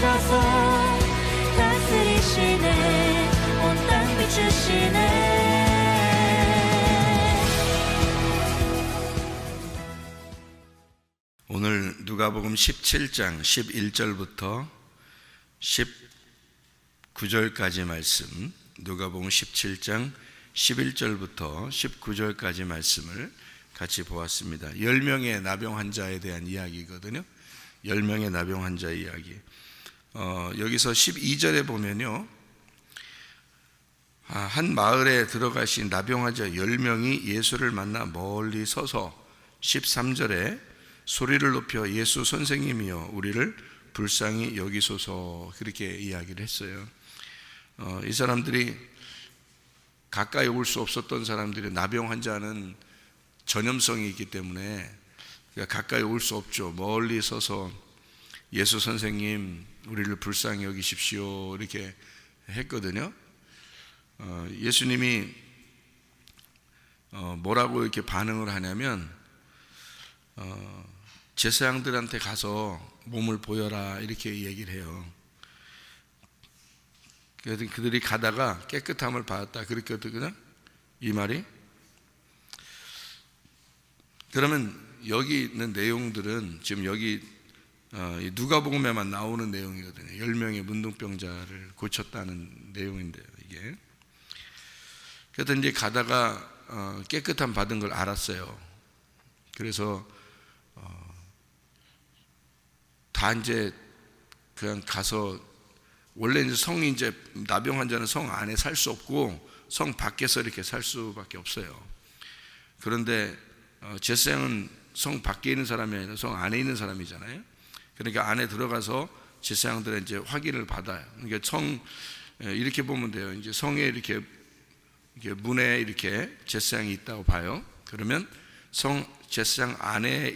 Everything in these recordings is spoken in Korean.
오셔서 다스리시네. 온 땅 비추시네. 오늘 누가복음 17장 11절부터 19절까지 말씀, 누가복음 17장 11절부터 19절까지 말씀을 같이 보았습니다. 10명의 나병 환자에 대한 이야기거든요. 10명의 나병 환자 이야기. 여기서 12절에 보면요, 한 마을에 들어가신 나병 환자 10명이 예수를 만나 멀리 서서 13절에 소리를 높여 예수 선생님이여 우리를 불쌍히 여기소서, 그렇게 이야기를 했어요. 이 사람들이 가까이 올 수 없었던 사람들이, 나병 환자는 전염성이 있기 때문에 가까이 올 수 없죠. 멀리 서서 예수 선생님 우리를 불쌍히 여기십시오, 이렇게 했거든요. 예수님이 뭐라고 이렇게 반응을 하냐면, 제사장들한테 가서 몸을 보여라, 이렇게 얘기를 해요. 그래서 그들이 가다가 깨끗함을 받았다, 그렇게 하거든요, 이 말이. 그러면 여기 있는 내용들은 지금 여기 누가복음에만 나오는 내용이거든요. 10명의 문둥병자를 고쳤다는 내용인데요, 이게. 그래서 이제 가다가 깨끗함 받은 걸 알았어요. 그래서 다 이제 그냥 가서, 원래 이제 성이, 이제 나병 환자는 성 안에 살 수 없고 성 밖에서 이렇게 살 수밖에 없어요. 그런데 제사장은 성 밖에 있는 사람이 아니라 성 안에 있는 사람이잖아요. 그러니까 안에 들어가서 제사장들은 이제 확인을 받아요. 그러니까 이렇게 보면 돼요. 이제 성에 이렇게 문에 이렇게 제사장이 있다고 봐요. 그러면 제사장 안에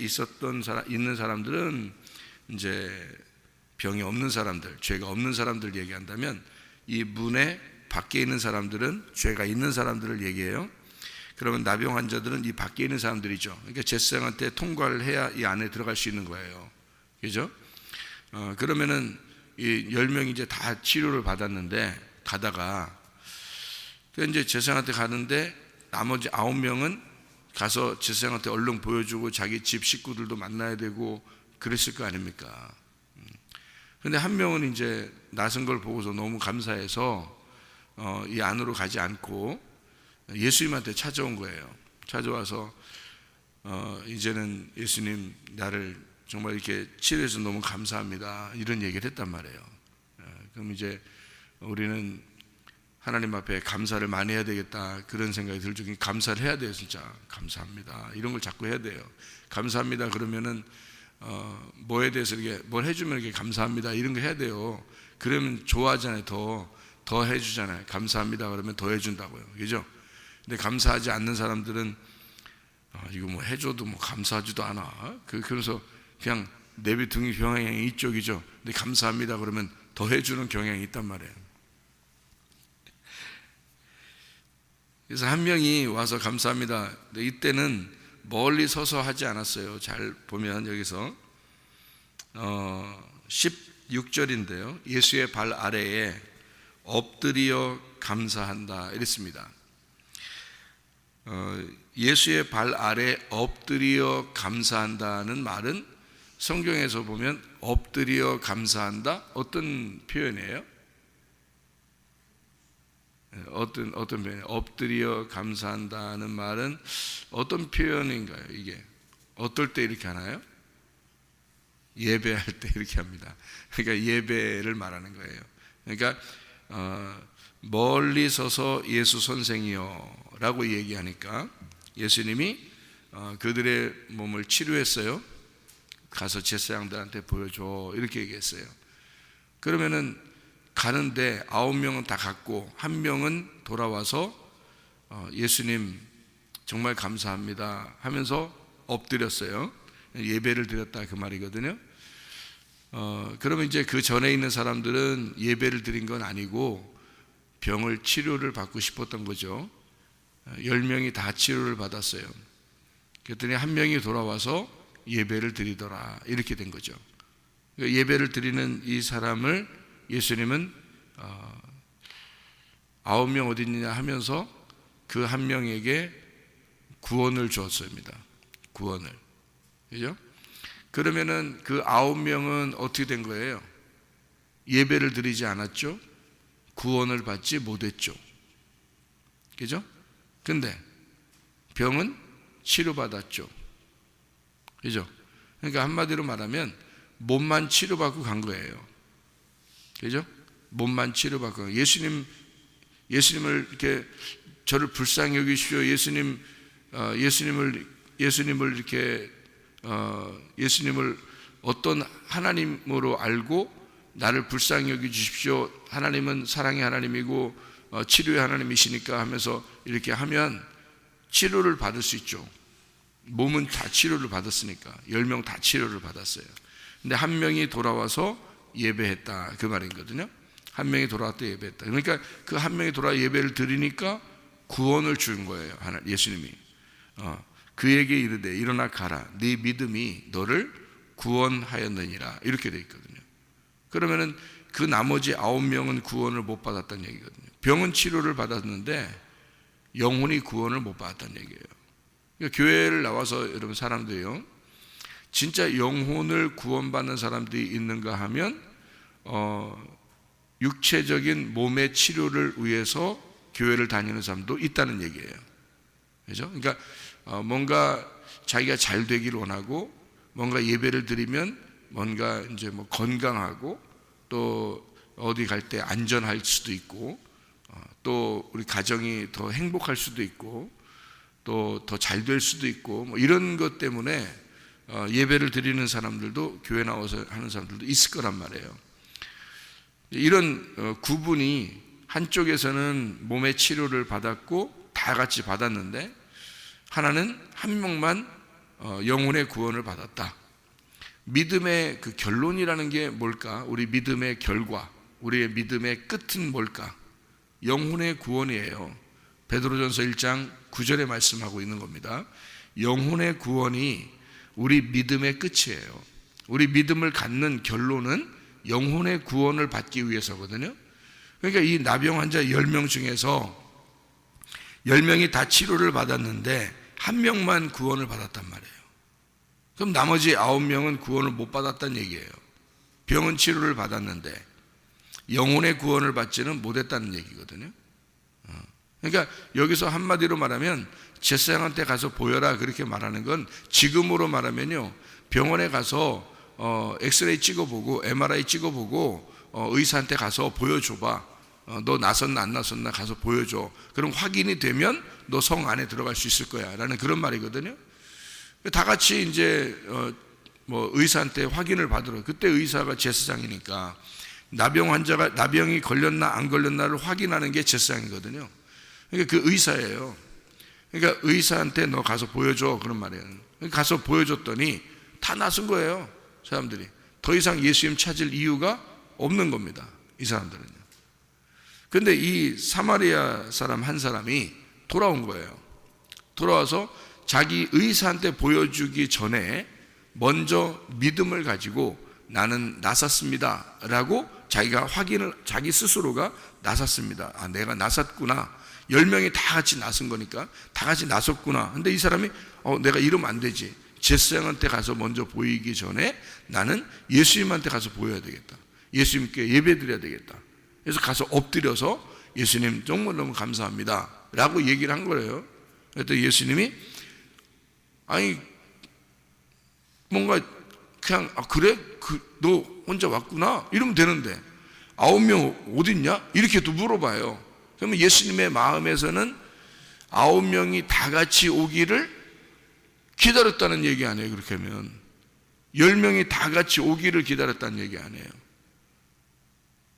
있는 사람들은 이제 병이 없는 사람들, 죄가 없는 사람들 얘기한다면, 이 문에 밖에 있는 사람들은 죄가 있는 사람들을 얘기해요. 그러면 나병 환자들은 이 밖에 있는 사람들이죠. 그러니까 제사장한테 통과를 해야 이 안에 들어갈 수 있는 거예요. 그죠? 그러면은 이 10명이 이제 다 치료를 받았는데, 가다가 이제 제사장한테 가는데 나머지 9명은 가서 제사장한테 얼른 보여주고 자기 집 식구들도 만나야 되고 그랬을 거 아닙니까? 근데 한 명은 이제 낯선 걸 보고서 너무 감사해서 이 안으로 가지 않고 예수님한테 찾아온 거예요. 찾아와서 이제는 예수님, 나를 정말 이렇게 치료해서 너무 감사합니다, 이런 얘기를 했단 말이에요. 그럼 이제 우리는 하나님 앞에 감사를 많이 해야 되겠다, 그런 생각이 들죠. 감사를 해야 돼요. 진짜 감사합니다, 이런 걸 자꾸 해야 돼요. 감사합니다 그러면은 뭐에 대해서 이렇게 뭘 해주면 이렇게 감사합니다, 이런 거 해야 돼요. 그러면 좋아하잖아요. 더 해주잖아요. 감사합니다 그러면 더 해준다고요. 그죠? 근데 감사하지 않는 사람들은 이거 뭐 해줘도 뭐 감사하지도 않아. 그래서 그냥 내비두는 경향이 이쪽이죠. 근데 감사합니다 그러면 더 해주는 경향이 있단 말이에요. 그래서 한 명이 와서 감사합니다. 근데 이때는 멀리 서서 하지 않았어요. 잘 보면 여기서 16절인데요. 예수의 발 아래에 엎드려 감사한다, 이랬습니다. 예수의 발 아래 엎드려 감사한다는 말은 성경에서 보면 엎드려 감사한다, 어떤 표현이에요? 어떤 표현이에요? 엎드려 감사한다는 말은 어떤 표현인가요? 이게 어떨 때 이렇게 하나요? 예배할 때 이렇게 합니다. 그러니까 예배를 말하는 거예요. 그러니까 멀리 서서 예수 선생이여 라고 얘기하니까 예수님이 그들의 몸을 치료했어요. 가서 제사장들한테 보여줘, 이렇게 얘기했어요. 그러면은 가는데 9명은 다 갔고 1명은 돌아와서 예수님 정말 감사합니다 하면서 엎드렸어요. 예배를 드렸다, 그 말이거든요. 그러면 이제 그 전에 있는 사람들은 예배를 드린 건 아니고 병을 치료를 받고 싶었던 거죠. 10명이 다 치료를 받았어요. 그랬더니 1명이 돌아와서 예배를 드리더라, 이렇게 된 거죠. 예배를 드리는 이 사람을 예수님은 9명 어디 있느냐 하면서 그 한 명에게 구원을 주었습니다. 구원을. 그죠? 그러면은 그 9명은 어떻게 된 거예요? 예배를 드리지 않았죠? 구원을 받지 못했죠. 그죠? 근데 병은 치료받았죠. 그죠? 그러니까 한마디로 말하면 몸만 치료받고 간 거예요. 그죠? 몸만 치료받고 간 거예요. 예수님을 이렇게 저를 불쌍히 여기십시오. 예수님을 이렇게 예수님을 어떤 하나님으로 알고 나를 불쌍히 여기 주십시오. 하나님은 사랑의 하나님이고 치료의 하나님이시니까 하면서 이렇게 하면 치료를 받을 수 있죠. 몸은 다 치료를 받았으니까 10명 다 치료를 받았어요. 근데 한 명이 돌아와서 예배했다 그 말이거든요. 한 명이 돌아왔다 예배했다. 그러니까 그 한 명이 돌아와 예배를 드리니까 구원을 준 거예요. 예수님이 그에게 이르되 일어나 가라 네 믿음이 너를 구원하였느니라 이렇게 돼 있거든요. 그러면은 그 나머지 9명은 구원을 못 받았다는 얘기거든요. 병은 치료를 받았는데 영혼이 구원을 못 받았다는 얘기예요. 그러니까 교회를 나와서 여러분 사람들이요, 진짜 영혼을 구원받는 사람들이 있는가 하면 육체적인 몸의 치료를 위해서 교회를 다니는 사람도 있다는 얘기예요. 그죠? 그러니까 뭔가 자기가 잘 되기를 원하고 뭔가 예배를 드리면 뭔가 이제 뭐 건강하고 또 어디 갈 때 안전할 수도 있고 또 우리 가정이 더 행복할 수도 있고 또 더 잘 될 수도 있고 뭐 이런 것 때문에 예배를 드리는 사람들도 교회 나와서 하는 사람들도 있을 거란 말이에요. 이런 구분이 한쪽에서는 몸의 치료를 받았고 다 같이 받았는데 하나는 한 명만 영혼의 구원을 받았다. 믿음의 그 결론이라는 게 뭘까? 우리 믿음의 결과, 우리의 믿음의 끝은 뭘까? 영혼의 구원이에요. 베드로전서 1장 9절에 말씀하고 있는 겁니다. 영혼의 구원이 우리 믿음의 끝이에요. 우리 믿음을 갖는 결론은 영혼의 구원을 받기 위해서거든요. 그러니까 이 나병 환자 10명 중에서 10명이 다 치료를 받았는데 한 명만 구원을 받았단 말이에요. 그럼 나머지 9명은 구원을 못 받았다는 얘기예요. 병은 치료를 받았는데 영혼의 구원을 받지는 못했다는 얘기거든요. 그러니까 여기서 한마디로 말하면 제사장한테 가서 보여라 그렇게 말하는 건 지금으로 말하면요, 병원에 가서 엑스레이 찍어보고 MRI 찍어보고 의사한테 가서 보여줘봐. 너 나섰나 안 나섰나 가서 보여줘. 그럼 확인이 되면 너 성 안에 들어갈 수 있을 거야 라는 그런 말이거든요. 다 같이 이제 뭐 의사한테 확인을 받으러, 그때 의사가 제사장이니까 나병 환자가 나병이 걸렸나 안 걸렸나를 확인하는 게 제사장이거든요. 그러니까 그 의사예요. 그러니까 의사한테 너 가서 보여줘 그런 말이에요. 가서 보여줬더니 다 나선 거예요. 사람들이 더 이상 예수님 찾을 이유가 없는 겁니다. 이 사람들은요. 근데 이 사마리아 사람 한 사람이 돌아온 거예요. 돌아와서 자기 의사한테 보여주기 전에 먼저 믿음을 가지고 나는 나섰습니다 라고 자기가 확인을, 자기 스스로가 나섰습니다. 아, 내가 나섰구나. 10명이 다 같이 나선 거니까 다 같이 나섰구나. 근데 이 사람이 내가 이러면 안 되지. 제사장한테 가서 먼저 보이기 전에 나는 예수님한테 가서 보여야 되겠다. 예수님께 예배 드려야 되겠다. 그래서 가서 엎드려서 예수님 정말 너무 감사합니다 라고 얘기를 한 거예요. 그랬더니 예수님이 아니 뭔가 그냥 그래? 너 혼자 왔구나? 이러면 되는데 9명 어디 있냐? 이렇게 또 물어봐요. 그러면 예수님의 마음에서는 9명이 다 같이 오기를 기다렸다는 얘기 아니에요. 그렇게 하면 10명이 다 같이 오기를 기다렸다는 얘기 아니에요.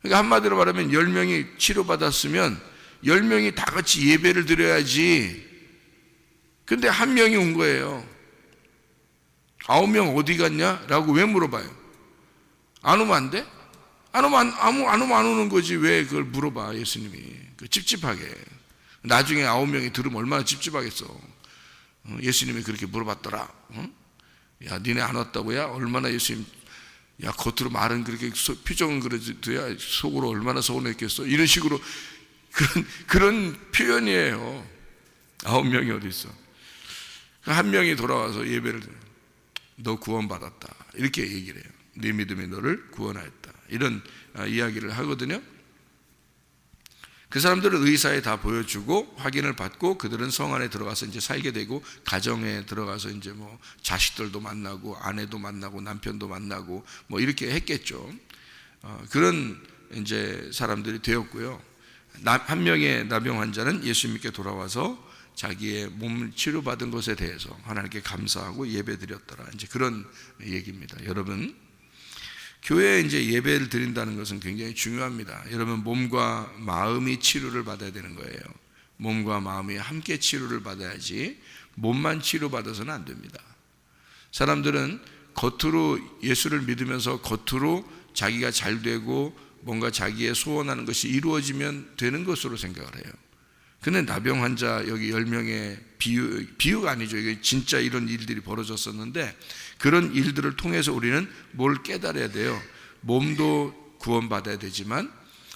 그러니까 한마디로 말하면 10명이 치료받았으면 10명이 다 같이 예배를 드려야지. 근데 한 명이 온 거예요. 9명 어디 갔냐? 라고 왜 물어봐요? 안 오면 안 돼? 안 오면 안 오는 거지. 왜 그걸 물어봐 예수님이. 찝찝하게. 나중에 9명이 들으면 얼마나 찝찝하겠어. 예수님이 그렇게 물어봤더라. 야 니네 안 왔다고야? 얼마나 예수님 야, 겉으로 말은 그렇게 표정은 그래도야 속으로 얼마나 서운했겠어. 이런 식으로 그런 표현이에요. 9명이 어디 있어? 한 명이 돌아와서 예배를 드려. 너 구원받았다. 이렇게 얘기를 해요. 네 믿음이 너를 구원하였다. 이런 이야기를 하거든요. 그 사람들은 의사에 다 보여주고 확인을 받고 그들은 성 안에 들어가서 이제 살게 되고 가정에 들어가서 이제 뭐 자식들도 만나고 아내도 만나고 남편도 만나고 뭐 이렇게 했겠죠. 그런 이제 사람들이 되었고요. 한 명의 나병 환자는 예수 믿게 돌아와서 자기의 몸을 치료받은 것에 대해서 하나님께 감사하고 예배드렸더라. 이제 그런 얘기입니다. 여러분, 교회에 이제 예배를 드린다는 것은 굉장히 중요합니다. 여러분, 몸과 마음이 치료를 받아야 되는 거예요. 몸과 마음이 함께 치료를 받아야지 몸만 치료받아서는 안 됩니다. 사람들은 겉으로 예수를 믿으면서 겉으로 자기가 잘 되고 뭔가 자기의 소원하는 것이 이루어지면 되는 것으로 생각을 해요. 근데 나병 환자 여기 10명의 비유가 아니죠. 이게 진짜 이런 일들이 벌어졌었는데 그런 일들을 통해서 우리는 뭘 깨달아야 돼요. 몸도 구원받아야 되지만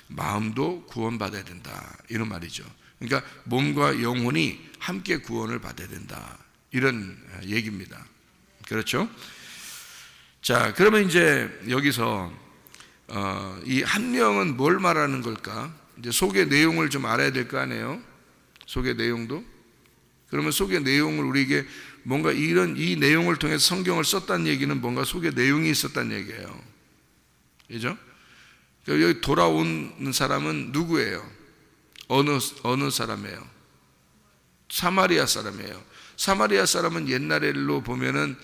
마음도 구원받아야 된다. 이런 말이죠. 그러니까 몸과 영혼이 함께 구원을 받아야 된다. 이런 얘기입니다. 그렇죠? 자, 그러면 이제 여기서 이 한 명은 뭘 말하는 걸까? 이제 속의 내용을 좀 알아야 될 거 아니에요? 속의 내용도? 그러면 속의 내용을 우리에게 뭔가 이 내용을 통해서 성경을 썼다는 얘기는 뭔가 속에 내용이 있었다는 얘기예요. 그죠? 여기 돌아온 사람은 누구예요? 어느 사람이에요? 사마리아 사람이에요. 사마리아 사람은 옛날로 보면은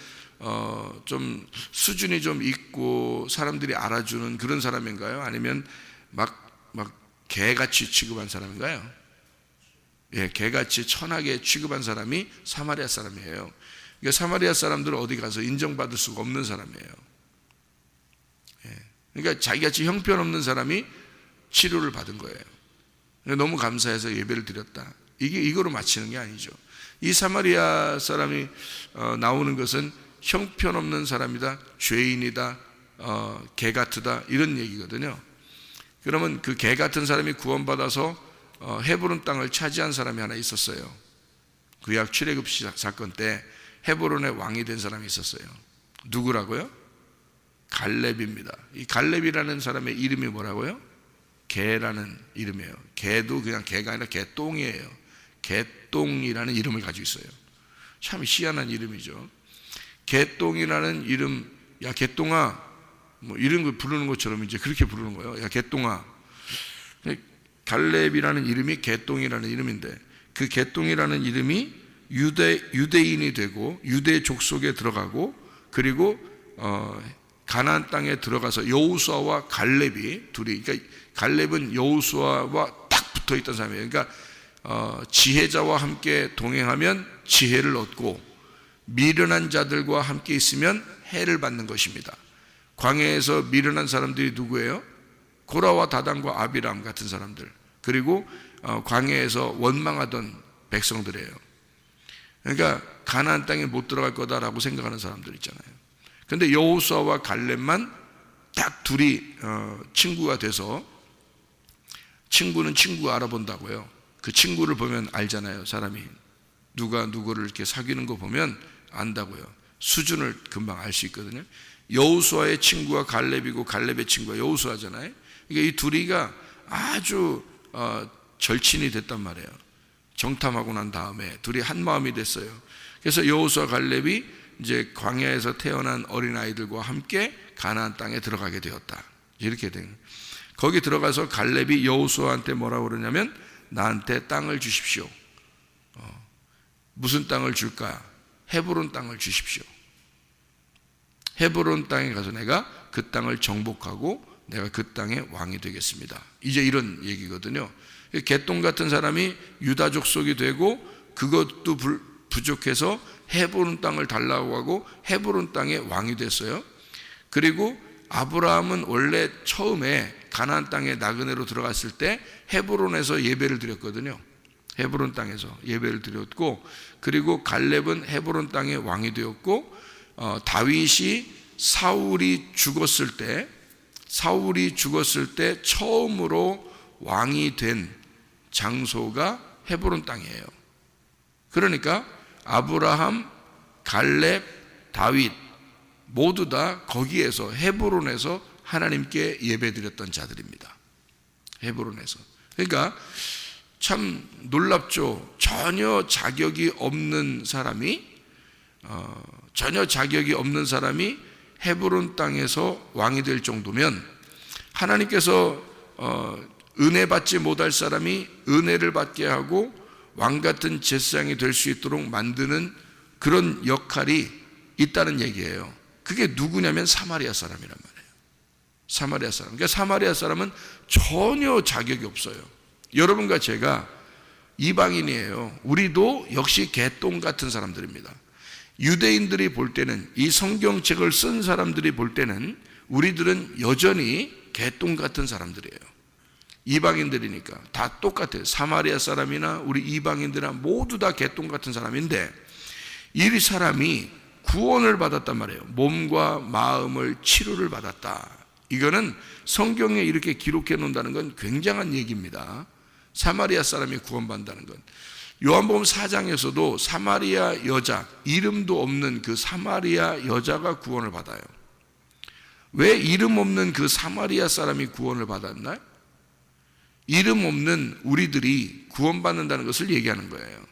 좀 수준이 좀 있고 사람들이 알아주는 그런 사람인가요? 아니면 막 개같이 취급한 사람인가요? 예, 개같이 천하게 취급한 사람이 사마리아 사람이에요. 그러니까 사마리아 사람들은 어디 가서 인정받을 수가 없는 사람이에요. 예, 그러니까 자기같이 형편없는 사람이 치료를 받은 거예요. 너무 감사해서 예배를 드렸다. 이거로 마치는 게 아니죠. 이 사마리아 사람이 나오는 것은 형편없는 사람이다, 죄인이다, 개 같으다 이런 얘기거든요. 그러면 그 개 같은 사람이 구원받아서 헤브론 땅을 차지한 사람이 하나 있었어요. 구약 출애굽 사건 때 헤브론의 왕이 된 사람이 있었어요. 누구라고요? 갈렙입니다. 이 갈렙이라는 사람의 이름이 뭐라고요? 개라는 이름이에요. 개도 그냥 개가 아니라 개똥이에요. 개똥이라는 이름을 가지고 있어요. 참 희한한 이름이죠. 개똥이라는 이름, 야 개똥아, 뭐 이런 거 부르는 것처럼 이제 그렇게 부르는 거예요. 야 개똥아. 갈렙이라는 이름이 개똥이라는 이름인데 그 개똥이라는 이름이 유대인이 되고 유대 족속에 들어가고 그리고 가나안 땅에 들어가서 여호수아와 갈렙이 둘이, 그러니까 갈렙은 여호수아와 딱 붙어 있던 사람이에요. 그러니까 지혜자와 함께 동행하면 지혜를 얻고 미련한 자들과 함께 있으면 해를 받는 것입니다. 광야에서 미련한 사람들이 누구예요? 고라와 다단과 아비람 같은 사람들, 그리고 광야에서 원망하던 백성들이에요. 그러니까 가나안 땅에 못 들어갈 거다라고 생각하는 사람들 있잖아요. 그런데 여호수아와 갈렙만 딱 둘이 친구가 돼서, 친구는 친구가 알아본다고요. 그 친구를 보면 알잖아요. 사람이 누가 누구를 이렇게 사귀는 거 보면 안다고요. 수준을 금방 알 수 있거든요. 여호수아의 친구가 갈렙이고 갈렙의 친구가 여호수아잖아요. 그러니까 이 둘이가 아주 절친이 됐단 말이에요. 정탐하고 난 다음에 둘이 한 마음이 됐어요. 그래서 여호수아 갈렙이 이제 광야에서 태어난 어린 아이들과 함께 가나안 땅에 들어가게 되었다. 이렇게 된 거예요. 거기 들어가서 갈렙이 여호수아한테 뭐라고 그러냐면 나한테 땅을 주십시오. 무슨 땅을 줄까? 헤브론 땅을 주십시오. 헤브론 땅에 가서 내가 그 땅을 정복하고 내가 그 땅의 왕이 되겠습니다. 이제 이런 얘기거든요. 개똥 같은 사람이 유다 족속이 되고 그것도 부족해서 헤브론 땅을 달라고 하고 헤브론 땅의 왕이 됐어요. 그리고 아브라함은 원래 처음에 가나안 땅에 나그네로 들어갔을 때 헤브론에서 예배를 드렸거든요. 헤브론 땅에서 예배를 드렸고, 그리고 갈렙은 헤브론 땅의 왕이 되었고, 다윗이 사울이 죽었을 때 처음으로 왕이 된 장소가 헤브론 땅이에요. 그러니까 아브라함, 갈렙, 다윗 모두 다 거기에서 헤브론에서 하나님께 예배드렸던 자들입니다. 헤브론에서. 그러니까 참 놀랍죠. 전혀 자격이 없는 사람이 헤브론 땅에서 왕이 될 정도면 하나님께서 은혜 받지 못할 사람이 은혜를 받게 하고 왕 같은 제사장이 될 수 있도록 만드는 그런 역할이 있다는 얘기예요. 그게 누구냐면 사마리아 사람이란 말이에요. 사마리아 사람. 그러니까 사마리아 사람은 전혀 자격이 없어요. 여러분과 제가 이방인이에요. 우리도 역시 개똥 같은 사람들입니다. 유대인들이 볼 때는, 이 성경책을 쓴 사람들이 볼 때는 우리들은 여전히 개똥 같은 사람들이에요. 이방인들이니까 다 똑같아요. 사마리아 사람이나 우리 이방인들이나 모두 다 개똥 같은 사람인데, 이 사람이 구원을 받았단 말이에요. 몸과 마음을 치료를 받았다. 이거는 성경에 이렇게 기록해 놓는다는 건 굉장한 얘기입니다. 사마리아 사람이 구원받는다는 건. 요한복음 4장에서도 사마리아 여자, 이름도 없는 그 사마리아 여자가 구원을 받아요. 왜 이름 없는 그 사마리아 사람이 구원을 받았나요? 이름 없는 우리들이 구원받는다는 것을 얘기하는 거예요.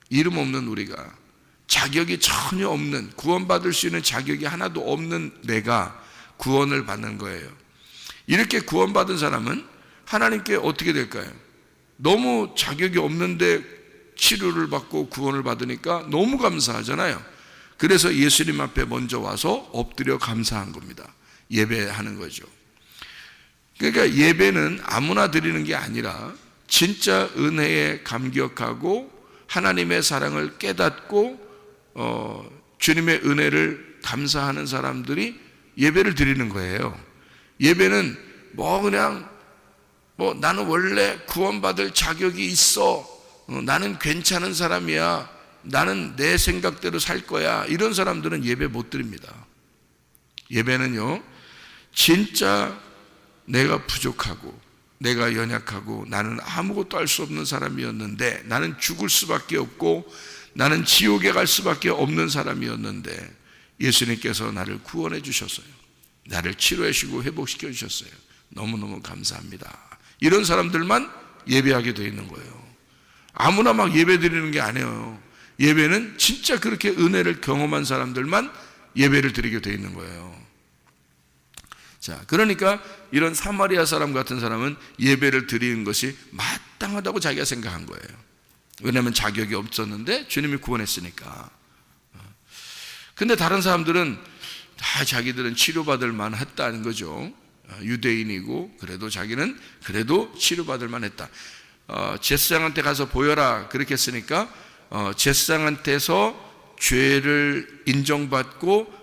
이름 없는 우리가, 자격이 전혀 없는, 구원받을 수 있는 자격이 하나도 없는 내가 구원을 받는 거예요. 이렇게 구원받은 사람은 하나님께 어떻게 될까요? 너무 자격이 없는데 치료를 받고 구원을 받으니까 너무 감사하잖아요. 그래서 예수님 앞에 먼저 와서 엎드려 감사한 겁니다. 예배하는 거죠. 그러니까 예배는 아무나 드리는 게 아니라 진짜 은혜에 감격하고 하나님의 사랑을 깨닫고 주님의 은혜를 감사하는 사람들이 예배를 드리는 거예요. 예배는 나는 원래 구원받을 자격이 있어, 나는 괜찮은 사람이야, 나는 내 생각대로 살 거야, 이런 사람들은 예배 못 드립니다. 예배는요, 진짜 내가 부족하고 내가 연약하고 나는 아무것도 할 수 없는 사람이었는데, 나는 죽을 수밖에 없고 나는 지옥에 갈 수밖에 없는 사람이었는데 예수님께서 나를 구원해 주셨어요. 나를 치료해 주시고 회복시켜 주셨어요. 너무너무 감사합니다. 이런 사람들만 예배하게 되어 있는 거예요. 아무나 막 예배 드리는 게 아니에요. 예배는 진짜 그렇게 은혜를 경험한 사람들만 예배를 드리게 되어 있는 거예요. 자, 그러니까 이런 사마리아 사람 같은 사람은 예배를 드리는 것이 마땅하다고 자기가 생각한 거예요. 왜냐하면 자격이 없었는데 주님이 구원했으니까. 근데 다른 사람들은 다 자기들은 치료받을 만했다는 거죠. 유대인이고 그래도 자기는 그래도 치료받을 만했다. 제사장한테 가서 보여라 그렇게 했으니까 제사장한테서 죄를 인정받고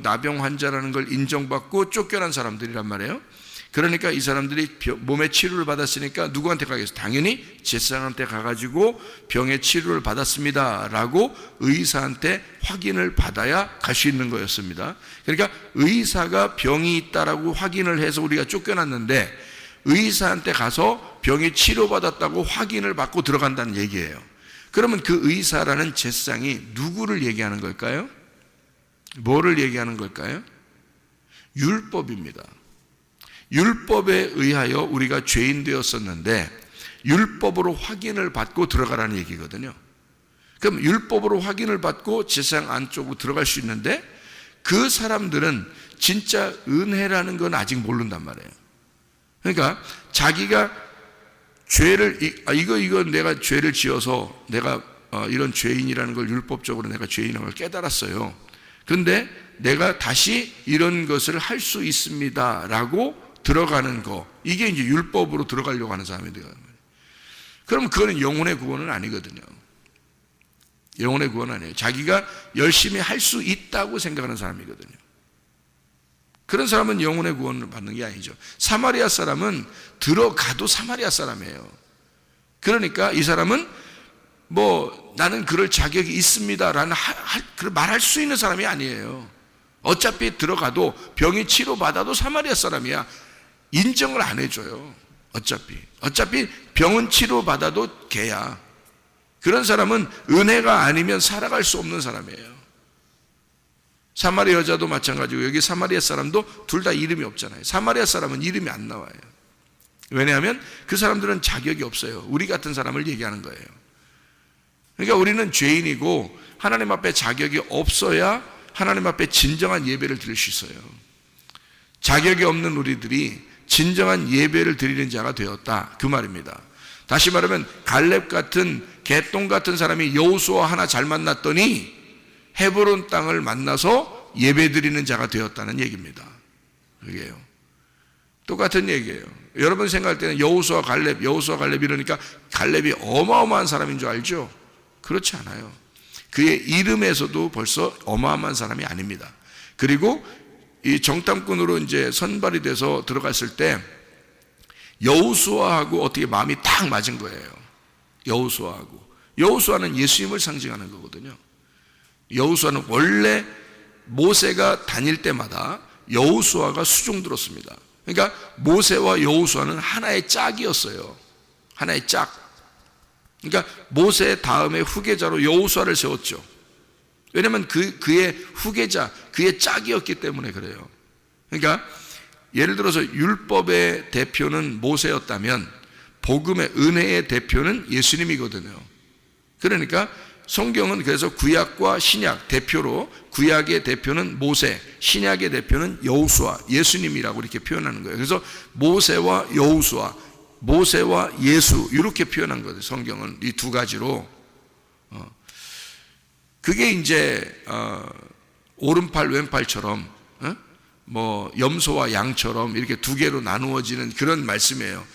나병 환자라는 걸 인정받고 쫓겨난 사람들이란 말이에요. 그러니까 이 사람들이 몸의 치료를 받았으니까 누구한테 가겠어요? 당연히 제사장한테 가가지고 병의 치료를 받았습니다 라고 의사한테 확인을 받아야 갈 수 있는 거였습니다. 그러니까 의사가 병이 있다라고 확인을 해서 우리가 쫓겨났는데, 의사한테 가서 병이 치료받았다고 확인을 받고 들어간다는 얘기예요. 그러면 그 의사라는 제사장이 누구를 얘기하는 걸까요? 뭐를 얘기하는 걸까요? 율법입니다. 율법에 의하여 우리가 죄인 되었었는데 율법으로 확인을 받고 들어가라는 얘기거든요. 그럼 율법으로 확인을 받고 제사장 안쪽으로 들어갈 수 있는데, 그 사람들은 진짜 은혜라는 건 아직 모른단 말이에요. 그러니까 자기가 죄를 이거 내가 죄를 지어서 내가 이런 죄인이라는 걸 율법적으로 내가 죄인이라는 걸 깨달았어요. 근데 내가 다시 이런 것을 할 수 있습니다 라고 들어가는 거, 이게 이제 율법으로 들어가려고 하는 사람이 되는 거예요. 그럼 그거는 영혼의 구원은 아니거든요. 영혼의 구원은 아니에요. 자기가 열심히 할 수 있다고 생각하는 사람이거든요. 그런 사람은 영혼의 구원을 받는 게 아니죠. 사마리아 사람은 들어가도 사마리아 사람이에요. 그러니까 이 사람은 나는 그럴 자격이 있습니다 라는 말할 수 있는 사람이 아니에요. 어차피 들어가도 병이 치료받아도 사마리아 사람이야. 인정을 안 해줘요. 어차피 병은 치료받아도 개야. 그런 사람은 은혜가 아니면 살아갈 수 없는 사람이에요. 사마리아 여자도 마찬가지고 여기 사마리아 사람도 둘 다 이름이 없잖아요. 사마리아 사람은 이름이 안 나와요. 왜냐하면 그 사람들은 자격이 없어요. 우리 같은 사람을 얘기하는 거예요. 그러니까 우리는 죄인이고 하나님 앞에 자격이 없어야 하나님 앞에 진정한 예배를 드릴 수 있어요. 자격이 없는 우리들이 진정한 예배를 드리는 자가 되었다, 그 말입니다. 다시 말하면 갈렙 같은 개똥 같은 사람이 여호수아 하나 잘 만났더니 헤브론 땅을 만나서 예배 드리는 자가 되었다는 얘기입니다. 그게요. 똑같은 얘기예요. 여러분 생각할 때는 여호수아 갈렙 이러니까 갈렙이 어마어마한 사람인 줄 알죠? 그렇지 않아요. 그의 이름에서도 벌써 어마어마한 사람이 아닙니다. 그리고 이 정탐꾼으로 이제 선발이 돼서 들어갔을 때 여호수아하고 어떻게 마음이 딱 맞은 거예요. 여호수아는 예수님을 상징하는 거거든요. 여호수아는 원래 모세가 다닐 때마다 여호수아가 수종 들었습니다. 그러니까 모세와 여호수아는 하나의 짝이었어요. 하나의 짝. 그러니까 모세 다음에 후계자로 여호수아를 세웠죠. 왜냐하면 그의 후계자, 그의 짝이었기 때문에 그래요. 그러니까 예를 들어서 율법의 대표는 모세였다면 복음의 은혜의 대표는 예수님이거든요. 그러니까 성경은 그래서 구약과 신약 대표로 구약의 대표는 모세, 신약의 대표는 여호수아, 예수님이라고 이렇게 표현하는 거예요. 그래서 모세와 여호수아, 모세와 예수 이렇게 표현한 거예요. 성경은 이 두 가지로. 그게 이제 오른팔 왼팔처럼 뭐 염소와 양처럼 이렇게 두 개로 나누어지는 그런 말씀이에요.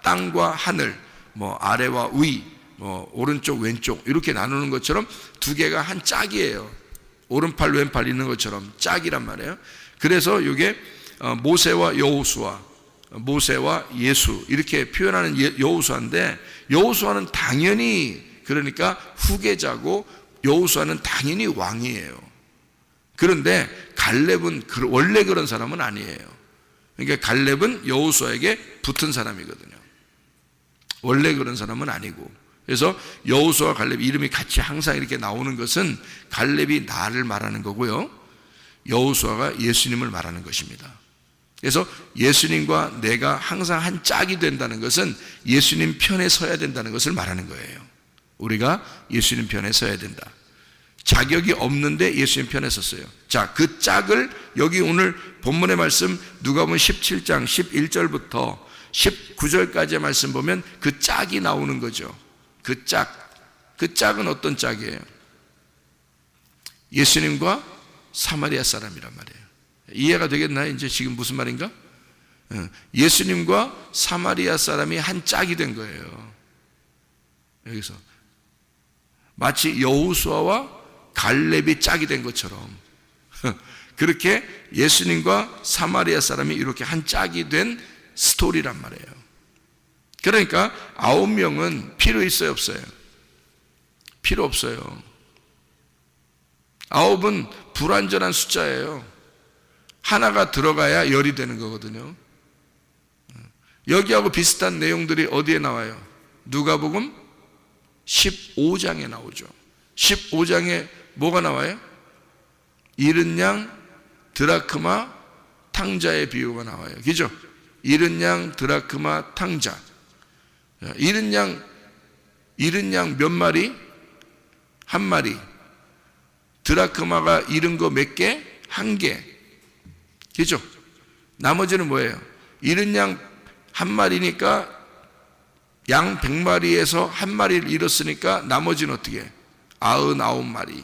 땅과 하늘, 뭐 아래와 위, 뭐 오른쪽 왼쪽 이렇게 나누는 것처럼 두 개가 한 짝이에요. 오른팔 왼팔 있는 것처럼 짝이란 말이에요. 그래서 이게 모세와 여호수아, 모세와 예수 이렇게 표현하는 여호수아인데, 여호수아는 당연히 그러니까 후계자고 여호수아는 당연히 왕이에요. 그런데 갈렙은 원래 그런 사람은 아니에요. 그러니까 갈렙은 여호수아에게 붙은 사람이거든요. 원래 그런 사람은 아니고. 그래서 여호수아 갈렙 이름이 같이 항상 이렇게 나오는 것은 갈렙이 나를 말하는 거고요, 여호수아가 예수님을 말하는 것입니다. 그래서 예수님과 내가 항상 한 짝이 된다는 것은 예수님 편에 서야 된다는 것을 말하는 거예요. 우리가 예수님 편에 서야 된다. 자격이 없는데 예수님 편에 섰어요. 자, 그 짝을 여기 오늘 본문의 말씀 누가복음 17장 11절부터 19절까지의 말씀 보면 그 짝이 나오는 거죠. 그 짝은 어떤 짝이에요? 예수님과 사마리아 사람이란 말이에요. 이해가 되겠나요? 이제 지금 무슨 말인가? 예수님과 사마리아 사람이 한 짝이 된 거예요. 여기서 마치 여호수아와 갈렙이 짝이 된 것처럼 그렇게 예수님과 사마리아 사람이 이렇게 한 짝이 된 스토리란 말이에요. 그러니까 9명은 필요 있어요, 없어요? 필요 없어요. 9은 불완전한 숫자예요. 하나가 들어가야 열이 되는 거거든요. 여기하고 비슷한 내용들이 어디에 나와요? 누가복음 15장에 나오죠. 15장에 뭐가 나와요? 잃은 양, 드라크마, 탕자의 비유가 나와요. 그죠? 잃은 양, 드라크마, 탕자. 잃은 양 몇 마리? 한 마리. 드라크마가 잃은 거 몇 개? 한 개. 그죠? 나머지는 뭐예요? 잃은 양 한 마리니까 양 100마리에서 한 마리를 잃었으니까 나머지는 어떻게 해? 99마리.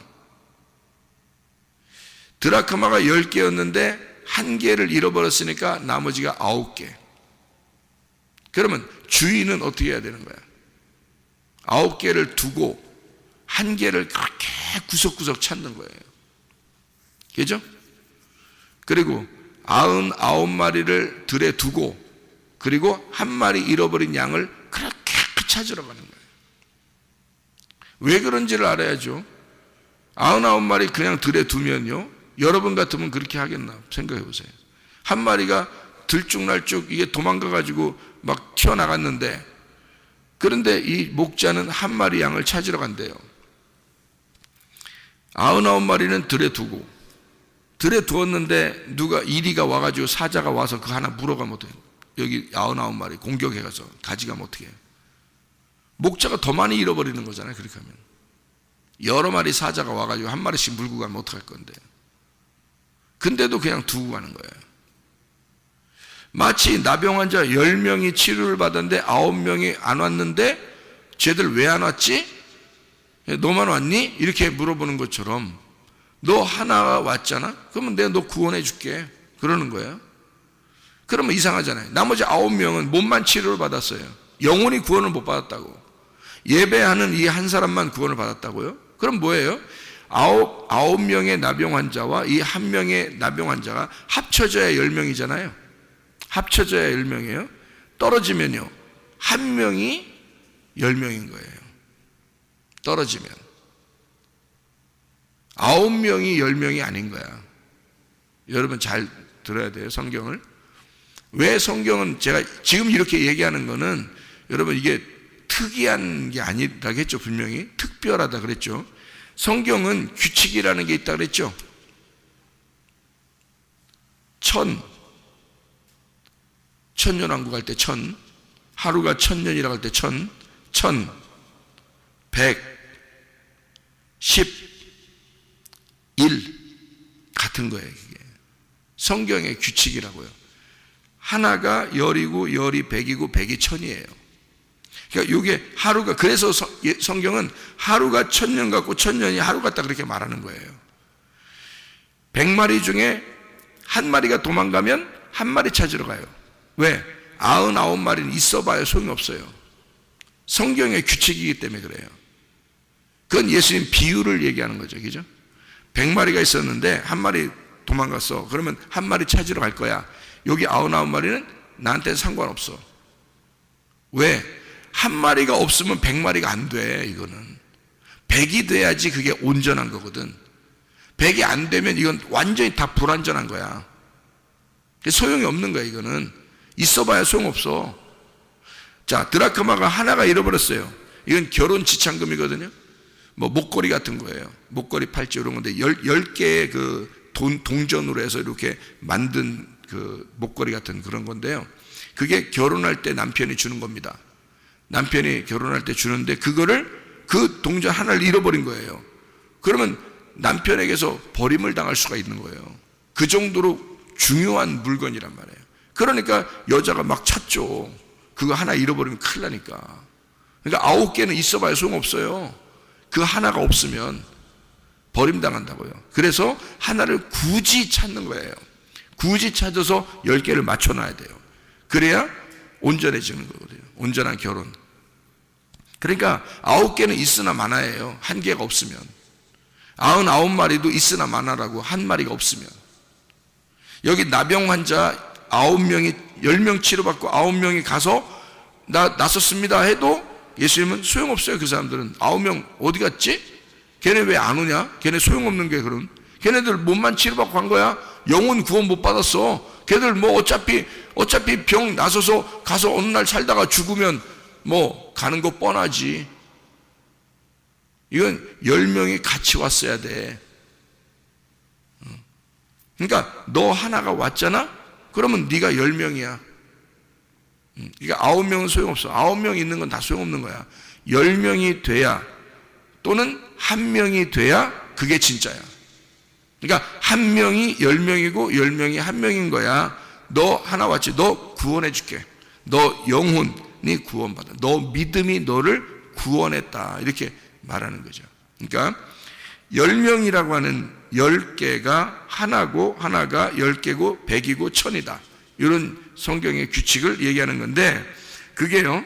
드라크마가 10개였는데 한 개를 잃어버렸으니까 나머지가 9개. 그러면 주인은 어떻게 해야 되는 거야? 9개를 두고 한 개를 그렇게 구석구석 찾는 거예요. 그죠? 그리고 99마리를 들에 두고 그리고 한 마리 잃어버린 양을 그렇게 찾으러 가는 거예요. 왜 그런지를 알아야죠. 99마리 그냥 들에 두면요, 여러분 같으면 그렇게 하겠나 생각해 보세요. 한 마리가 들쭉날쭉 이게 도망가가지고 막 튀어나갔는데, 그런데 이 목자는 한 마리 양을 찾으러 간대요. 99마리는 들에 두고, 들에 두었는데 누가 이리가 와가지고 사자가 와서 그 하나 물어가면 어떡해. 여기 99마리 공격해가서 가져가면 어떡해. 목자가 더 많이 잃어버리는 거잖아요. 그렇게 하면 여러 마리 사자가 와가지고 한 마리씩 물고 가면 어떡할 건데. 근데도 그냥 두고 가는 거예요. 마치 나병 환자 10명이 치료를 받았는데 9명이 안 왔는데 쟤들 왜 안 왔지? 너만 왔니? 이렇게 물어보는 것처럼 너 하나 왔잖아? 그러면 내가 너 구원해 줄게 그러는 거예요. 그러면 이상하잖아요. 나머지 9명은 몸만 치료를 받았어요. 영혼이 구원을 못 받았다고. 예배하는 이 한 사람만 구원을 받았다고요? 그럼 뭐예요? 9명의 나병 환자와 이 한 명의 나병 환자가 합쳐져야 10명이잖아요. 합쳐져야 10명이에요. 떨어지면요, 한 명이 10명인 거예요. 떨어지면 9명이 10명이 아닌 거야. 여러분 잘 들어야 돼요, 성경을. 왜 성경은, 제가 지금 이렇게 얘기하는 거는 여러분 이게 특이한 게 아니라고 했죠. 분명히 특별하다 그랬죠. 성경은 규칙이라는 게 있다 그랬죠. 천년왕국 할 때 하루가 1000년이라고 할 때 100, 10, 1 같은 거예요. 이게 성경의 규칙이라고요. 하나가 열이고 열이 100이고 100이 1000이에요. 그러니까 이게 하루가, 그래서 성경은 하루가 1000년 같고 1000년이 하루 같다 그렇게 말하는 거예요. 100마리 중에 한 마리가 도망가면 한 마리 찾으러 가요. 왜? 99마리는 있어봐야 소용이 없어요. 성경의 규칙이기 때문에 그래요. 그건 예수님 비유를 얘기하는 거죠. 그죠? 100마리가 있었는데 한 마리 도망갔어. 그러면 한 마리 찾으러 갈 거야. 여기 99마리는 나한테 상관없어. 왜? 한 마리가 없으면 100마리가 안 돼. 이거는 100이 돼야지 그게 온전한 거거든. 100이 안 되면 이건 완전히 다 불완전한 거야. 소용이 없는 거야. 이거는 있어봐야 소용없어. 자, 드라크마가 하나가 잃어버렸어요. 이건 결혼 지참금이거든요. 뭐 목걸이 같은 거예요. 목걸이, 팔찌 이런 건데 10개의 그 동전으로 해서 이렇게 만든 그 목걸이 같은 그런 건데요. 그게 결혼할 때 남편이 주는 겁니다. 남편이 결혼할 때 주는데 그거를, 그 동전 하나를 잃어버린 거예요. 그러면 남편에게서 버림을 당할 수가 있는 거예요. 그 정도로 중요한 물건이란 말이에요. 그러니까 여자가 막 찾죠. 그거 하나 잃어버리면 큰일 나니까. 그러니까 9개는 있어봐야 소용없어요. 그 하나가 없으면 버림당한다고요. 그래서 하나를 굳이 찾는 거예요. 굳이 찾아서 10개를 맞춰놔야 돼요. 그래야 온전해지는 거거든요. 온전한 결혼. 그러니까 9개는 있으나 마나예요. 한 개가 없으면. 99마리도 있으나 마나라고, 한 마리가 없으면. 여기 나병 환자 9명이 10명 치료받고 9명이 가서 나섰습니다 해도 예수님은 소용없어요. 그 사람들은 9명 어디 갔지? 걔네 왜 안 오냐? 걔네 소용없는 게, 그럼 걔네들 몸만 치료받고 간 거야. 영혼 구원 못 받았어. 걔들 뭐 어차피 병 나서서 가서 어느 날 살다가 죽으면 뭐 가는 거 뻔하지. 이건 10명이 같이 왔어야 돼. 그러니까 너 하나가 왔잖아? 그러면 네가 10명이야. 그러니까 9명은 소용없어. 9명 있는 건 다 소용없는 거야. 10명이 돼야, 또는 1명이 돼야 그게 진짜야. 그러니까 1명이 10명이고 10명이 1명인 거야. 너 하나 왔지? 너 구원해 줄게. 너 영혼이 구원받아. 너 믿음이 너를 구원했다. 이렇게 말하는 거죠. 그러니까 10명이라고 하는 10개가 하나고, 하나가 10개고 100이고 1000이다. 이런 성경의 규칙을 얘기하는 건데, 그게요,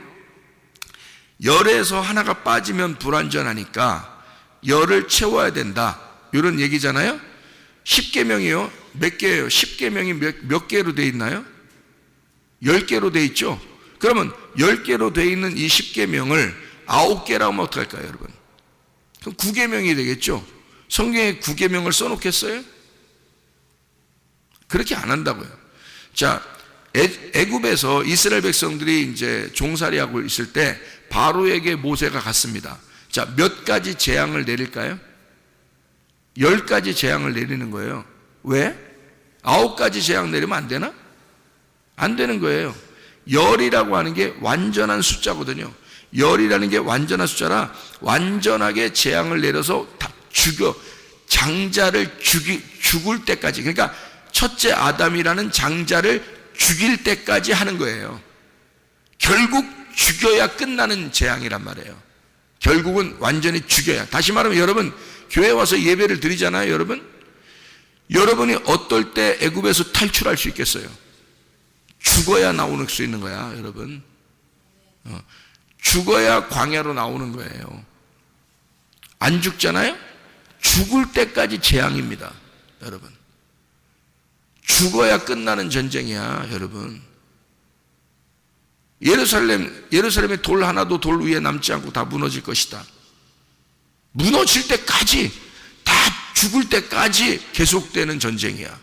열에서 하나가 빠지면 불완전하니까 열을 채워야 된다. 이런 얘기잖아요. 10계명이요. 몇 개예요? 10계명이 몇 개로 돼 있나요? 10개로 돼 있죠. 그러면 10개로 돼 있는 이 10계명을 9개라고 하면 어떡할까요, 여러분? 그럼 9계명이 되겠죠. 성경에 9계명을 써놓겠어요? 그렇게 안 한다고요. 자, 애굽에서 이스라엘 백성들이 이제 종살이하고 있을 때 바로에게 모세가 갔습니다. 자, 몇 가지 재앙을 내릴까요? 10가지 재앙을 내리는 거예요. 왜? 9가지 재앙 내리면 안 되나? 안 되는 거예요. 열이라고 하는 게 완전한 숫자거든요. 열이라는 게 완전한 숫자라 완전하게 재앙을 내려서 다 장자를 죽을 때까지, 그러니까 첫째 아담이라는 장자를 죽일 때까지 하는 거예요. 결국 죽여야 끝나는 재앙이란 말이에요. 결국은 완전히 죽여야. 다시 말하면 여러분 교회 와서 예배를 드리잖아요. 여러분이 어떨 때 애굽에서 탈출할 수 있겠어요? 죽어야 나오는 수 있는 거야, 여러분. 죽어야 광야로 나오는 거예요. 안 죽잖아요? 죽을 때까지 재앙입니다, 여러분. 죽어야 끝나는 전쟁이야, 여러분. 예루살렘에 돌 하나도 돌 위에 남지 않고 다 무너질 것이다. 무너질 때까지, 다 죽을 때까지 계속되는 전쟁이야.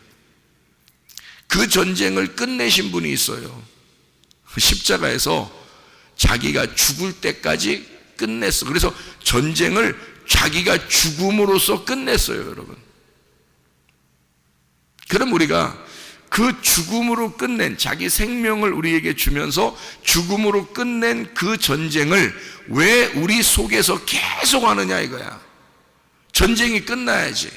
그 전쟁을 끝내신 분이 있어요. 십자가에서 자기가 죽을 때까지 끝냈어. 그래서 전쟁을 자기가 죽음으로써 끝냈어요, 여러분. 그럼 우리가 그 죽음으로 끝낸, 자기 생명을 우리에게 주면서 죽음으로 끝낸 그 전쟁을 왜 우리 속에서 계속 하느냐 이거야. 전쟁이 끝나야지.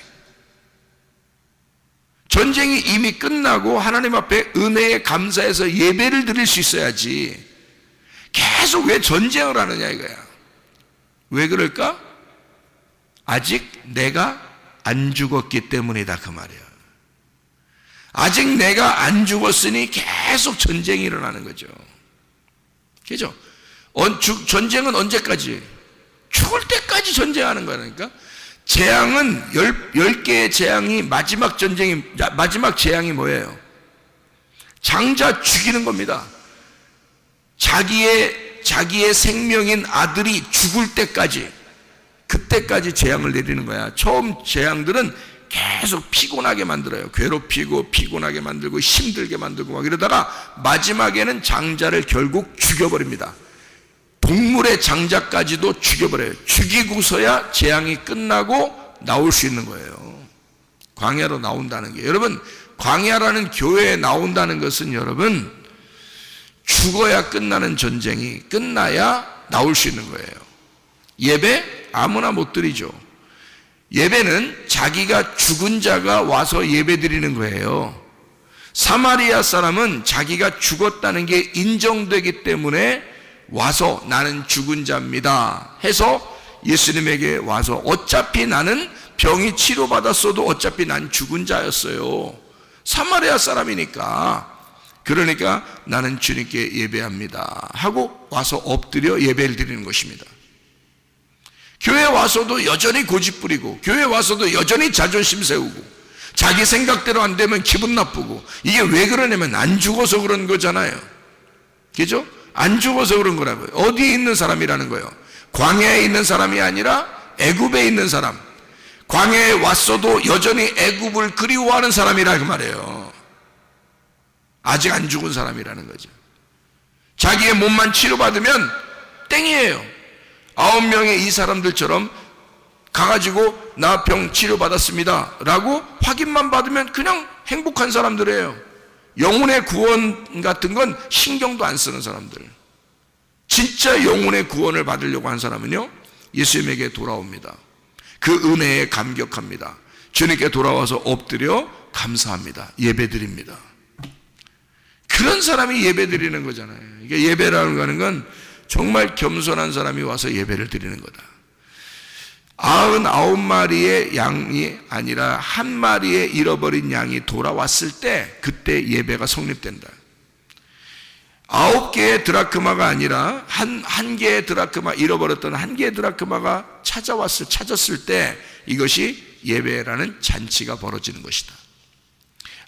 전쟁이 이미 끝나고 하나님 앞에 은혜에 감사해서 예배를 드릴 수 있어야지. 계속 왜 전쟁을 하느냐 이거야. 왜 그럴까? 아직 내가 안 죽었기 때문이다, 그 말이야. 아직 내가 안 죽었으니 계속 전쟁이 일어나는 거죠. 그죠? 전쟁은 언제까지? 죽을 때까지 전쟁하는 거라니까. 재앙은 10개의 재앙이 마지막 재앙이 뭐예요? 장자 죽이는 겁니다. 자기의 생명인 아들이 죽을 때까지, 그때까지 재앙을 내리는 거야. 처음 재앙들은 계속 피곤하게 만들어요. 괴롭히고 피곤하게 만들고 힘들게 만들고 막 이러다가 마지막에는 장자를 결국 죽여버립니다. 동물의 장자까지도 죽여버려요. 죽이고서야 재앙이 끝나고 나올 수 있는 거예요. 광야로 나온다는 게, 여러분, 광야라는 교회에 나온다는 것은 여러분, 죽어야 끝나는 전쟁이 끝나야 나올 수 있는 거예요. 예배 아무나 못 드리죠. 예배는 자기가 죽은 자가 와서 예배 드리는 거예요. 사마리아 사람은 자기가 죽었다는 게 인정되기 때문에 와서 나는 죽은 자입니다 해서 예수님에게 와서, 어차피 나는 병이 치료받았어도 어차피 난 죽은 자였어요. 사마리아 사람이니까. 그러니까 나는 주님께 예배합니다 하고 와서 엎드려 예배를 드리는 것입니다. 교회 와서도 여전히 고집부리고, 교회 와서도 여전히 자존심 세우고, 자기 생각대로 안 되면 기분 나쁘고, 이게 왜 그러냐면 안 죽어서 그런 거잖아요. 그죠? 안 죽어서 그런 거라고요. 어디에 있는 사람이라는 거예요? 광야에 있는 사람이 아니라 애굽에 있는 사람. 광야에 왔어도 여전히 애굽을 그리워하는 사람이라 그 말이에요. 아직 안 죽은 사람이라는 거죠. 자기의 몸만 치료받으면 땡이에요. 9명의 이 사람들처럼 가가지고 나 병 치료받았습니다 라고 확인만 받으면 그냥 행복한 사람들이에요. 영혼의 구원 같은 건 신경도 안 쓰는 사람들. 진짜 영혼의 구원을 받으려고 한 사람은요, 예수님에게 돌아옵니다. 그 은혜에 감격합니다. 주님께 돌아와서 엎드려 감사합니다. 예배드립니다. 그런 사람이 예배드리는 거잖아요. 이게 예배라는 건 정말 겸손한 사람이 와서 예배를 드리는 거다. 99마리의 양이 아니라 한 마리의 잃어버린 양이 돌아왔을 때 그때 예배가 성립된다. 9개의 드라크마가 아니라 한 개의 드라크마, 잃어버렸던 한 개의 드라크마가 찾았을 때 이것이 예배라는 잔치가 벌어지는 것이다.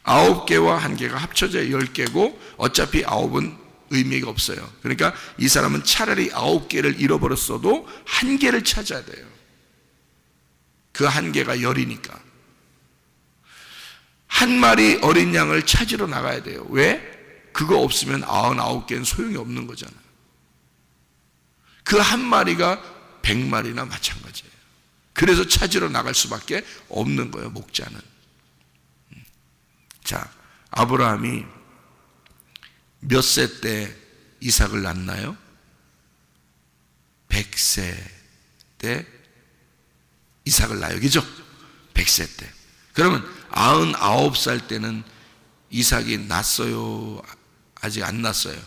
9개와 1개가 합쳐져 10개고 어차피 9은 의미가 없어요. 그러니까 이 사람은 차라리 9개를 잃어버렸어도 1개를 찾아야 돼요. 그 1개가 열이니까. 한 마리 어린 양을 찾으러 나가야 돼요. 왜? 그거 없으면 99개는 소용이 없는 거잖아요. 그 한 마리가 100마리나 마찬가지예요. 그래서 찾으러 나갈 수밖에 없는 거예요, 목자는. 자, 아브라함이 몇 세 때 이삭을 낳나요? 100세 때 이삭을 낳아요. 그죠? 100세 때. 그러면 99살 때는 이삭이 낳았어요? 아직 안 낳았어요?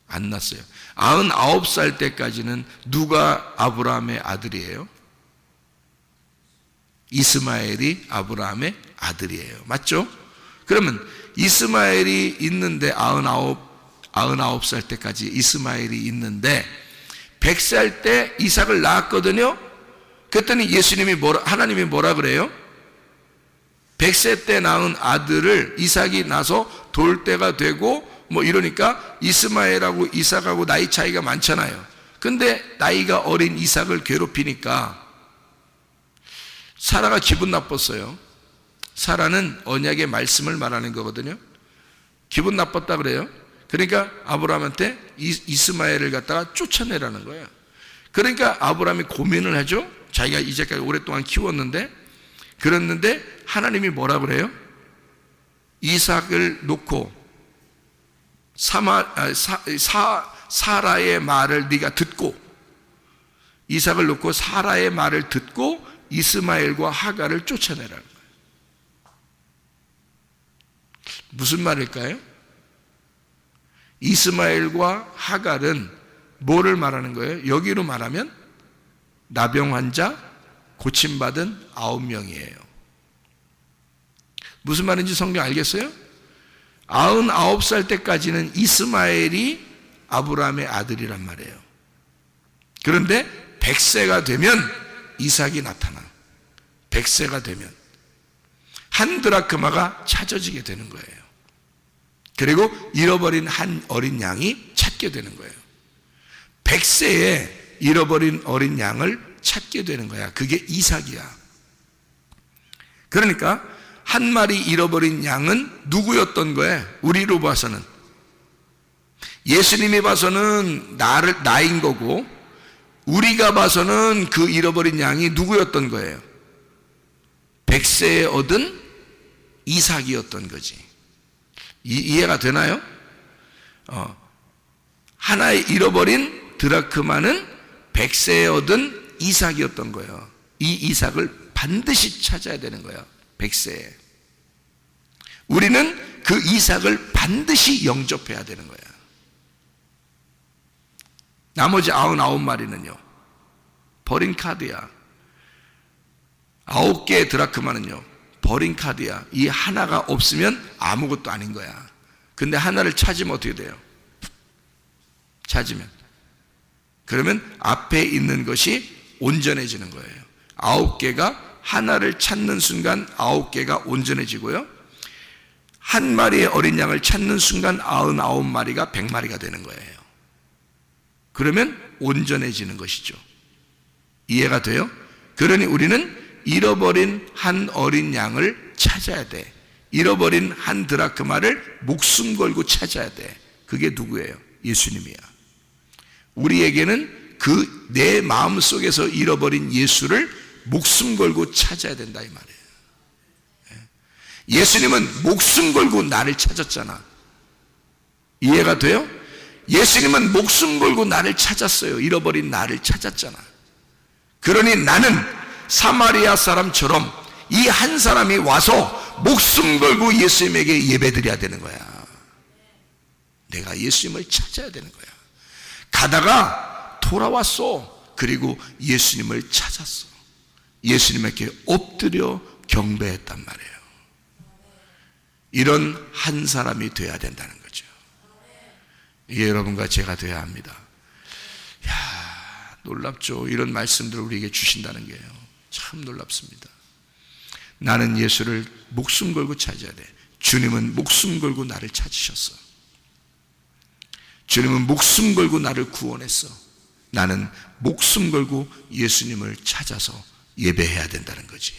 안 낳았어요. 99살 때까지는 누가 아브라함의 아들이에요? 이스마엘이 아브라함의 아들이에요. 맞죠? 그러면 이스마엘이 있는데 99살 때까지 이스마엘이 있는데 100살 때 이삭을 낳았거든요. 그랬더니 하나님이 뭐라 그래요? 100세 때 낳은 아들을 이삭이 나서 돌 때가 되고 뭐 이러니까 이스마엘하고 이삭하고 나이 차이가 많잖아요. 근데 나이가 어린 이삭을 괴롭히니까 사라가 기분 나빴어요. 사라는 언약의 말씀을 말하는 거거든요. 기분 나빴다 그래요. 그러니까 아브라함한테 이스마엘을 갖다가 쫓아내라는 거예요. 그러니까 아브라함이 고민을 하죠. 자기가 이제까지 오랫동안 키웠는데, 그랬는데 하나님이 뭐라 그래요? 이삭을 놓고 사라의 말을 네가 듣고, 이삭을 놓고 사라의 말을 듣고 이스마엘과 하갈을 쫓아내라는 거예요. 무슨 말일까요? 이스마엘과 하갈은 뭐를 말하는 거예요? 여기로 말하면 나병 환자 고침받은 9명이에요. 무슨 말인지 성경 알겠어요? 99살 때까지는 이스마엘이 아브라함의 아들이란 말이에요. 그런데 100세가 되면 이삭이 나타나. 100세가 되면 한 드라크마가 찾아지게 되는 거예요. 그리고 잃어버린 한 어린 양이 찾게 되는 거예요. 100세에 잃어버린 어린 양을 찾게 되는 거야. 그게 이삭이야. 그러니까 한 마리 잃어버린 양은 누구였던 거예요? 우리로 봐서는, 예수님이 봐서는 나인 거고, 우리가 봐서는 그 잃어버린 양이 누구였던 거예요? 100세에 얻은 이삭이었던 거지. 이해가 되나요? 하나의 잃어버린 드라크마는 100세에 얻은 이삭이었던 거예요. 이 이삭을 반드시 찾아야 되는 거예요. 100세에. 우리는 그 이삭을 반드시 영접해야 되는 거야. 나머지 99마리는요 버린 카드야. 9개의 드라크마는요 버린 카드야. 이 하나가 없으면 아무것도 아닌 거야. 근데 하나를 찾으면 어떻게 돼요? 찾으면, 그러면 앞에 있는 것이 온전해지는 거예요. 9개가 하나를 찾는 순간 9개가 온전해지고요, 한 마리의 어린 양을 찾는 순간 99마리가 100마리가 되는 거예요. 그러면 온전해지는 것이죠. 이해가 돼요? 그러니 우리는 잃어버린 한 어린 양을 찾아야 돼. 잃어버린 한 드라크마를 목숨 걸고 찾아야 돼. 그게 누구예요? 예수님이야. 우리에게는 그 내 마음속에서 잃어버린 예수를 목숨 걸고 찾아야 된다 이 말이에요. 예수님은 목숨 걸고 나를 찾았잖아. 이해가 돼요? 예수님은 목숨 걸고 나를 찾았어요. 잃어버린 나를 찾았잖아. 그러니 나는 사마리아 사람처럼 이 한 사람이 와서 목숨 걸고 예수님에게 예배드려야 되는 거야. 내가 예수님을 찾아야 되는 거야. 가다가 돌아왔어. 그리고 예수님을 찾았어. 예수님에게 엎드려 경배했단 말이에요. 이런 한 사람이 돼야 된다는 거죠. 이게 여러분과 제가 돼야 합니다. 놀랍죠. 이런 말씀들을 우리에게 주신다는 게요, 참 놀랍습니다. 나는 예수를 목숨 걸고 찾아야 돼. 주님은 목숨 걸고 나를 찾으셨어. 주님은 목숨 걸고 나를 구원했어. 나는 목숨 걸고 예수님을 찾아서 예배해야 된다는 거지.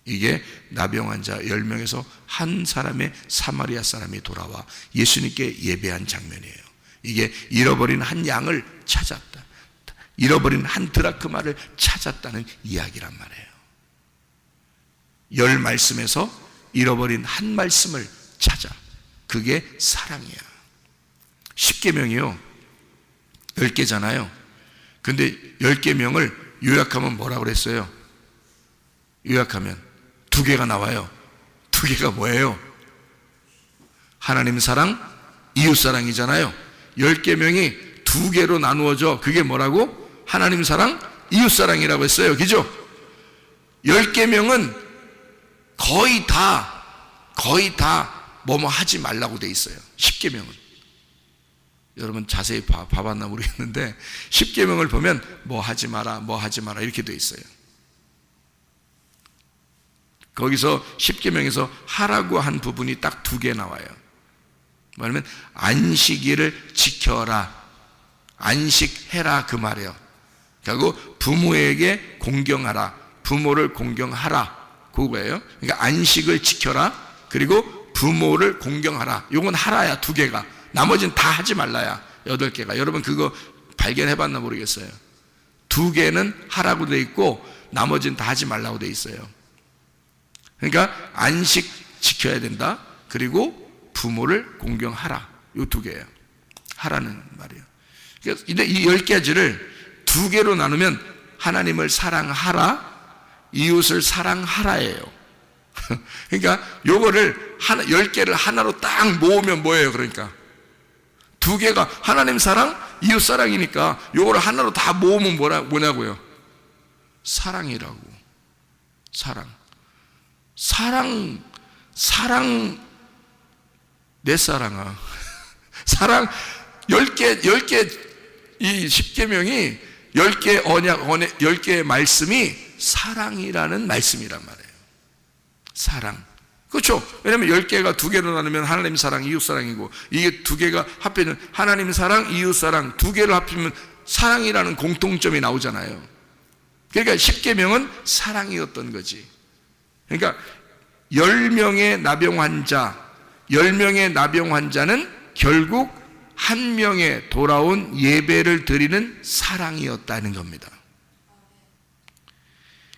이게 나병 환자 10명에서 한 사람의 사마리아 사람이 돌아와 예수님께 예배한 장면이에요. 이게 잃어버린 한 양을 찾았다, 잃어버린 한 드라크마를 찾았다는 이야기란 말이에요. 10말씀에서 잃어버린 한 말씀을 찾아. 그게 사랑이야. 10계명이요 10개잖아요. 근데 10계명을 요약하면 뭐라고 그랬어요? 요약하면 2개가 나와요. 2개가 뭐예요? 하나님 사랑, 이웃 사랑이잖아요. 10계명이 2개로 나누어져. 그게 뭐라고? 하나님 사랑, 이웃 사랑이라고 했어요. 그죠? 10계명은 거의 다 뭐뭐 하지 말라고 돼 있어요. 10계명은. 여러분 자세히 봐봤나 모르겠는데 10계명을 보면 뭐 하지 마라, 뭐 하지 마라 이렇게 돼 있어요. 거기서 10계명에서 하라고 한 부분이 딱 2개 나와요. 뭐냐면 안식일을 지켜라, 안식해라 그 말이에요. 그리고 부모에게 공경하라, 부모를 공경하라 그거예요. 그러니까 안식을 지켜라, 그리고 부모를 공경하라. 요건 하라야 2개가. 나머지는 다 하지 말라야 8개가. 여러분 그거 발견해봤나 모르겠어요. 2개는 하라고 돼 있고 나머지는 다 하지 말라고 돼 있어요. 그러니까 안식 지켜야 된다, 그리고 부모를 공경하라. 요 2개예요. 하라는 말이에요. 근데 이 10가지를 2개로 나누면 하나님을 사랑하라, 이웃을 사랑하라예요. 그러니까 요거를 10개를 하나로 딱 모으면 뭐예요? 그러니까 2개가 하나님 사랑, 이웃 사랑이니까 요거를 하나로 다 모으면 뭐냐고요? 사랑이라고. 사랑 내 사랑아. 사랑 10개 이 10계명이 10개 언약 10개의 말씀이 사랑이라는 말씀이란 말이에요. 사랑. 그렇죠? 왜냐면 10개가 2개로 나누면 하나님 사랑, 이웃 사랑이고, 이게 2개가 합해면 하나님 사랑, 이웃 사랑 2개를 합치면 사랑이라는 공통점이 나오잖아요. 그러니까 10계명은 사랑이었던 거지. 그러니까 10명의 나병 환자, 10명의 나병 환자는 결국 한 명의 돌아온 예배를 드리는 사랑이었다는 겁니다.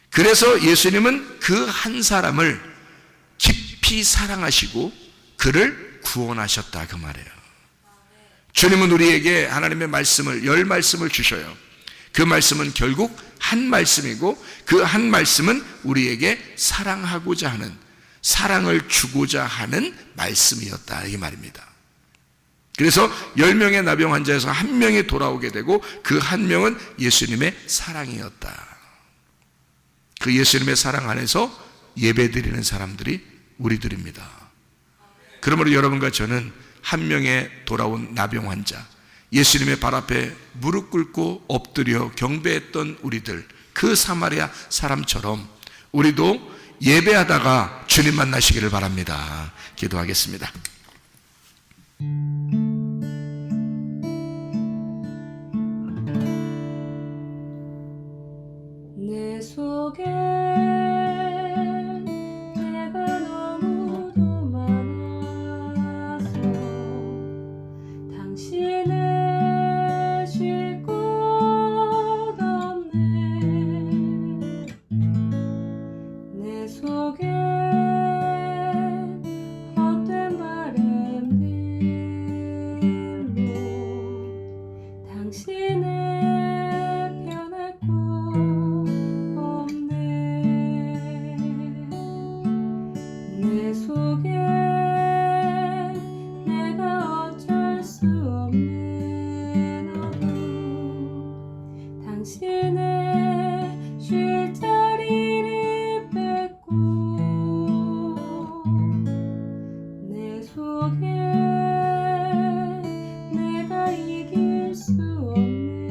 그래서 예수님은 그 한 사람을 깊이 사랑하시고 그를 구원하셨다 그 말이에요. 주님은 우리에게 하나님의 말씀을 10말씀을 주셔요. 그 말씀은 결국 한 말씀이고 그 한 말씀은 우리에게 사랑하고자 하는, 사랑을 주고자 하는 말씀이었다 이 말입니다. 그래서 10명의 나병 환자에서 한 명이 돌아오게 되고 그 한 명은 예수님의 사랑이었다. 그 예수님의 사랑 안에서 예배드리는 사람들이 우리들입니다. 그러므로 여러분과 저는 한 명의 돌아온 나병 환자, 예수님의 발 앞에 무릎 꿇고 엎드려 경배했던 우리들, 그 사마리아 사람처럼 우리도 예배하다가 주님 만나시기를 바랍니다. 기도하겠습니다. 내 속에 내가 너무도 많아서 당신을 쉴 곳 없네. 내 속에 헛된 바램들로 당신을 변할 곳 없네. 내 속에 내가 어쩔 수 없는 어둠, 당신의 쉴 자리를 뺏고 내 속에 내가 이길 수 없네.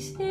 당신